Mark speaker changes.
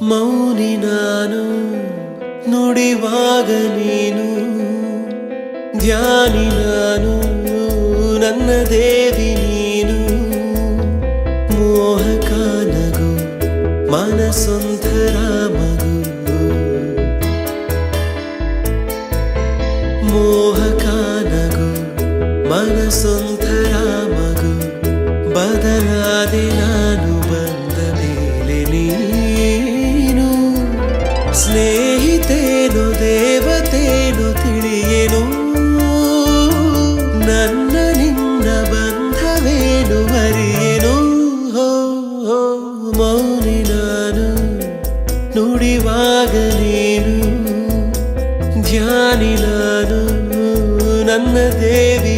Speaker 1: ಮೌನಿ ನಾನು ನುಡಿವಾಗ ನೀನು ಧ್ಯಾನಿ ನಾನು ನನ್ನ ದೇವಿ ನೀನು ಮೋಹಕ ನಗು ಮನಸೊಂಥರ ಮಗು ಮೋಹಕ ನಗು ಮನಸೊಂಥರ ಮಗು ಬದಲಾದೆ ನಾನು ಬಂದ ಮೇಲೆ ನೀನು ಸ್ನೇಹಿತೇನು ದೇವತೇನು ತಿಳಿಯೇನು ನನ್ನ ನಿನ್ನ ಬಂಧವೇನು ಅರಿಯೇನು ಮೌನಿ ನಾನು ನುಡಿವಾಗ ನೀನು ಧ್ಯಾನಿ ನಾನು ನನ್ನ ದೇವಿ